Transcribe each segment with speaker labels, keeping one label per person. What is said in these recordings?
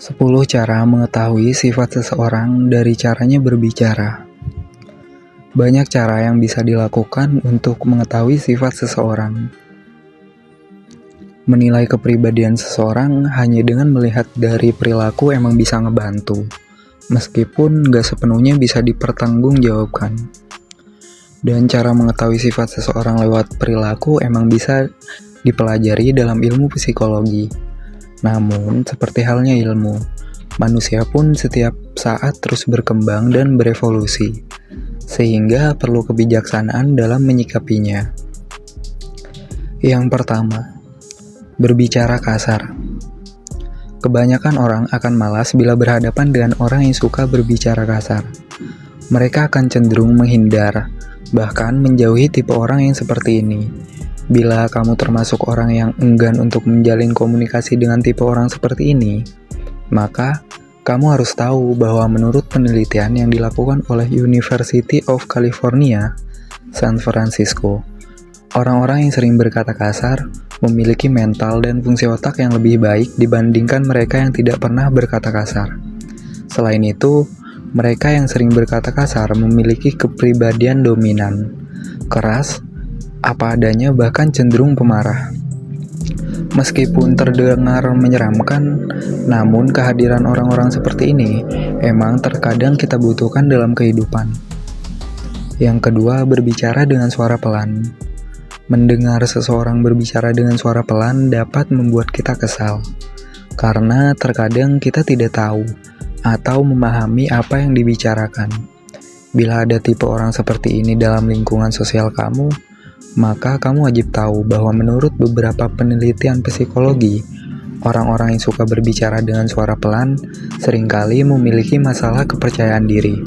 Speaker 1: 10 cara mengetahui sifat seseorang dari caranya berbicara. Banyak cara yang bisa dilakukan untuk mengetahui sifat seseorang. Menilai kepribadian seseorang hanya dengan melihat dari perilaku emang bisa ngebantu, meskipun gak sepenuhnya bisa dipertanggungjawabkan. Dan cara mengetahui sifat seseorang lewat perilaku emang bisa dipelajari dalam ilmu psikologi. Namun, seperti halnya ilmu, manusia pun setiap saat terus berkembang dan berevolusi, sehingga perlu kebijaksanaan dalam menyikapinya. Yang pertama, berbicara kasar. Kebanyakan orang akan malas bila berhadapan dengan orang yang suka berbicara kasar. Mereka akan cenderung menghindar, bahkan menjauhi tipe orang yang seperti ini. Bila kamu termasuk orang yang enggan untuk menjalin komunikasi dengan tipe orang seperti ini, maka kamu harus tahu bahwa menurut penelitian yang dilakukan oleh University of California, San Francisco, orang-orang yang sering berkata kasar memiliki mental dan fungsi otak yang lebih baik dibandingkan mereka yang tidak pernah berkata kasar. Selain itu, mereka yang sering berkata kasar memiliki kepribadian dominan, keras, apa adanya, bahkan cenderung pemarah. Meskipun terdengar menyeramkan, namun kehadiran orang-orang seperti ini emang terkadang kita butuhkan dalam kehidupan. Yang kedua, berbicara dengan suara pelan. Mendengar seseorang berbicara dengan suara pelan dapat membuat kita kesal, karena terkadang kita tidak tahu atau memahami apa yang dibicarakan. Bila ada tipe orang seperti ini dalam lingkungan sosial kamu, maka kamu wajib tahu bahwa menurut beberapa penelitian psikologi, orang-orang yang suka berbicara dengan suara pelan seringkali memiliki masalah kepercayaan diri.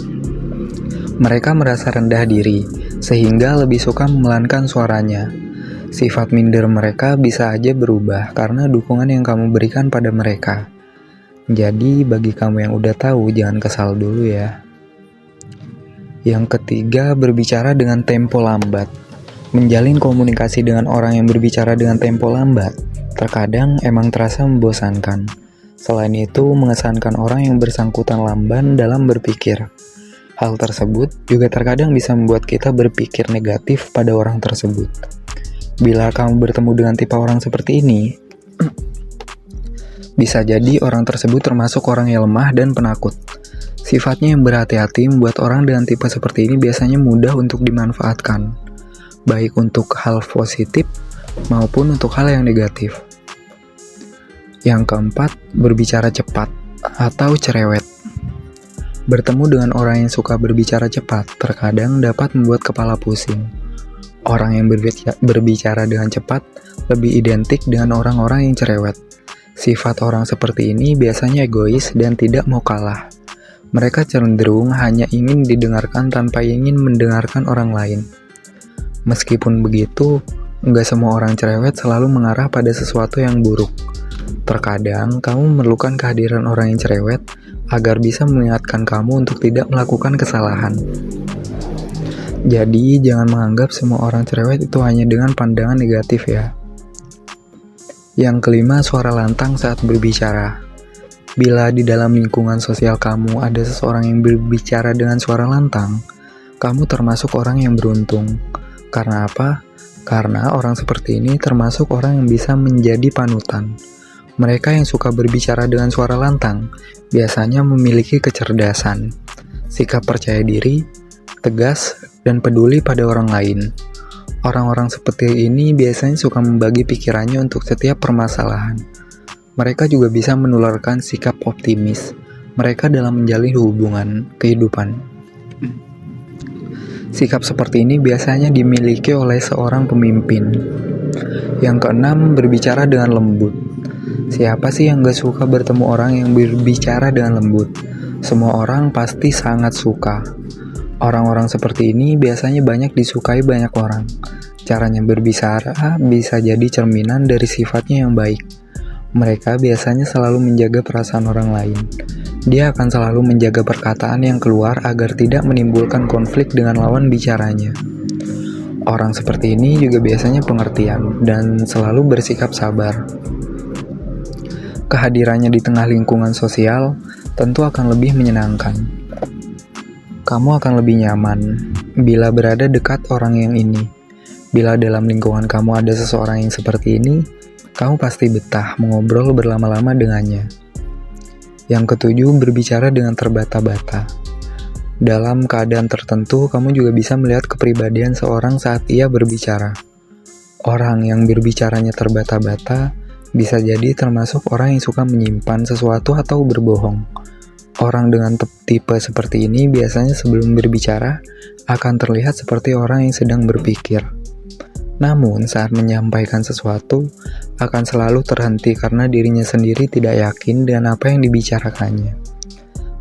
Speaker 1: Mereka merasa rendah diri, sehingga lebih suka memelankan suaranya. Sifat minder mereka bisa aja berubah karena dukungan yang kamu berikan pada mereka. Jadi, bagi kamu yang udah tahu, jangan kesal dulu ya. Yang ketiga, berbicara dengan tempo lambat. Menjalin komunikasi dengan orang yang berbicara dengan tempo lambat terkadang emang terasa membosankan. Selain itu, mengesankan orang yang bersangkutan lamban dalam berpikir. Hal tersebut juga terkadang bisa membuat kita berpikir negatif pada orang tersebut. Bila kamu bertemu dengan tipe orang seperti ini, bisa jadi orang tersebut termasuk orang yang lemah dan penakut. Sifatnya yang berhati-hati membuat orang dengan tipe seperti ini biasanya mudah untuk dimanfaatkan, baik untuk hal positif maupun untuk hal yang negatif. Yang keempat, berbicara cepat atau cerewet. Bertemu dengan orang yang suka berbicara cepat terkadang dapat membuat kepala pusing. Orang yang berbicara dengan cepat lebih identik dengan orang-orang yang cerewet. Sifat orang seperti ini biasanya egois dan tidak mau kalah. Mereka cenderung hanya ingin didengarkan tanpa ingin mendengarkan orang lain. Meskipun begitu, nggak semua orang cerewet selalu mengarah pada sesuatu yang buruk. Terkadang, kamu memerlukan kehadiran orang yang cerewet agar bisa mengingatkan kamu untuk tidak melakukan kesalahan. Jadi, jangan menganggap semua orang cerewet itu hanya dengan pandangan negatif ya. Yang kelima, suara lantang saat berbicara. Bila di dalam lingkungan sosial kamu ada seseorang yang berbicara dengan suara lantang, kamu termasuk orang yang beruntung. Karena apa? Karena orang seperti ini termasuk orang yang bisa menjadi panutan. Mereka yang suka berbicara dengan suara lantang biasanya memiliki kecerdasan, sikap percaya diri, tegas, dan peduli pada orang lain. Orang-orang seperti ini biasanya suka membagi pikirannya untuk setiap permasalahan. Mereka juga bisa menularkan sikap optimis mereka dalam menjalin hubungan kehidupan. Sikap seperti ini biasanya dimiliki oleh seorang pemimpin. Yang keenam, berbicara dengan lembut. Siapa sih yang gak suka bertemu orang yang berbicara dengan lembut? Semua orang pasti sangat suka. Orang-orang seperti ini biasanya banyak disukai banyak orang. Caranya berbicara bisa jadi cerminan dari sifatnya yang baik. Mereka biasanya selalu menjaga perasaan orang lain. Dia akan selalu menjaga perkataan yang keluar agar tidak menimbulkan konflik dengan lawan bicaranya. Orang seperti ini juga biasanya pengertian dan selalu bersikap sabar. Kehadirannya di tengah lingkungan sosial tentu akan lebih menyenangkan. Kamu akan lebih nyaman bila berada dekat orang yang ini. Bila dalam lingkungan kamu ada seseorang yang seperti ini, kamu pasti betah mengobrol berlama-lama dengannya. Yang ketujuh, berbicara dengan terbata-bata. Dalam keadaan tertentu, kamu juga bisa melihat kepribadian seorang saat ia berbicara. Orang yang berbicaranya terbata-bata bisa jadi termasuk orang yang suka menyimpan sesuatu atau berbohong. Orang dengan tipe seperti ini biasanya sebelum berbicara akan terlihat seperti orang yang sedang berpikir. Namun saat menyampaikan sesuatu akan selalu terhenti karena dirinya sendiri tidak yakin dengan apa yang dibicarakannya.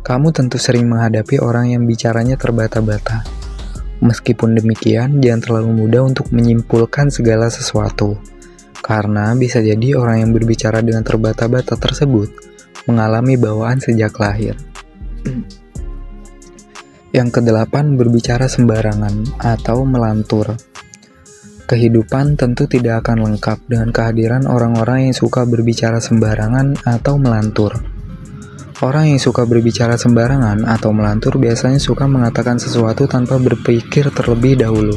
Speaker 1: Kamu tentu sering menghadapi orang yang bicaranya terbata-bata. Meskipun demikian, jangan terlalu mudah untuk menyimpulkan segala sesuatu. Karena bisa jadi orang yang berbicara dengan terbata-bata tersebut mengalami bawaan sejak lahir. Yang kedelapan, berbicara sembarangan atau melantur. Kehidupan tentu tidak akan lengkap dengan kehadiran orang-orang yang suka berbicara sembarangan atau melantur. Orang yang suka berbicara sembarangan atau melantur biasanya suka mengatakan sesuatu tanpa berpikir terlebih dahulu.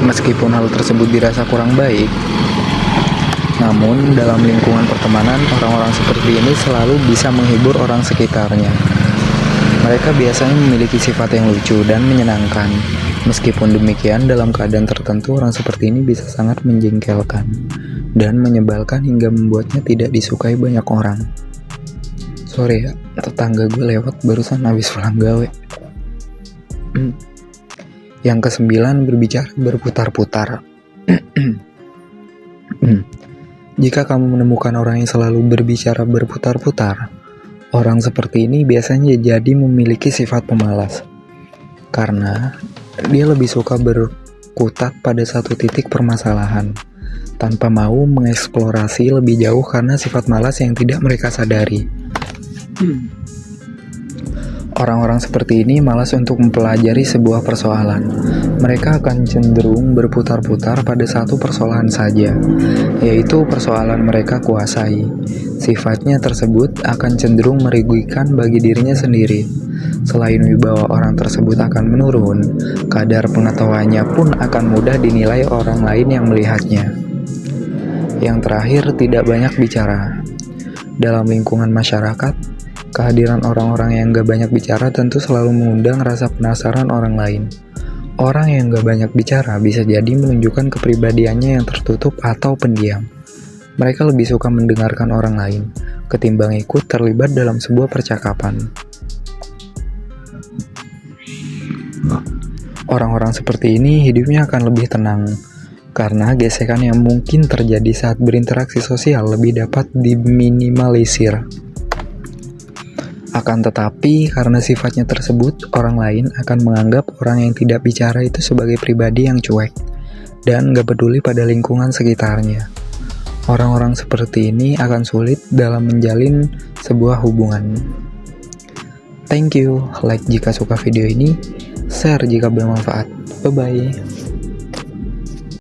Speaker 1: Meskipun hal tersebut dirasa kurang baik, namun dalam lingkungan pertemanan, orang-orang seperti ini selalu bisa menghibur orang sekitarnya. Mereka biasanya memiliki sifat yang lucu dan menyenangkan. Meskipun demikian, dalam keadaan tertentu orang seperti ini bisa sangat menjengkelkan dan menyebalkan hingga membuatnya tidak disukai banyak orang. Sorry ya, tetangga gue lewat barusan habis pulang gawe. Yang kesembilan, berbicara berputar-putar. Jika kamu menemukan orang yang selalu berbicara berputar-putar, orang seperti ini biasanya jadi memiliki sifat pemalas. Karena dia lebih suka berkutat pada satu titik permasalahan, tanpa mau mengeksplorasi lebih jauh karena sifat malas yang tidak mereka sadari. Orang-orang seperti ini malas untuk mempelajari sebuah persoalan. Mereka akan cenderung berputar-putar pada satu persoalan saja, yaitu persoalan mereka kuasai. Sifatnya tersebut akan cenderung merugikan bagi dirinya sendiri. Selain wibawa orang tersebut akan menurun, kadar pengetahuannya pun akan mudah dinilai orang lain yang melihatnya. Yang terakhir, tidak banyak bicara. Dalam lingkungan masyarakat, kehadiran orang-orang yang gak banyak bicara tentu selalu mengundang rasa penasaran orang lain. Orang yang gak banyak bicara bisa jadi menunjukkan kepribadiannya yang tertutup atau pendiam. Mereka lebih suka mendengarkan orang lain, ketimbang ikut terlibat dalam sebuah percakapan. Orang-orang seperti ini hidupnya akan lebih tenang, karena gesekan yang mungkin terjadi saat berinteraksi sosial lebih dapat diminimalisir. Akan tetapi, karena sifatnya tersebut, orang lain akan menganggap orang yang tidak bicara itu sebagai pribadi yang cuek, dan gak peduli pada lingkungan sekitarnya. Orang-orang seperti ini akan sulit dalam menjalin sebuah hubungan. Thank you, like jika suka video ini, share jika bermanfaat. Bye-bye.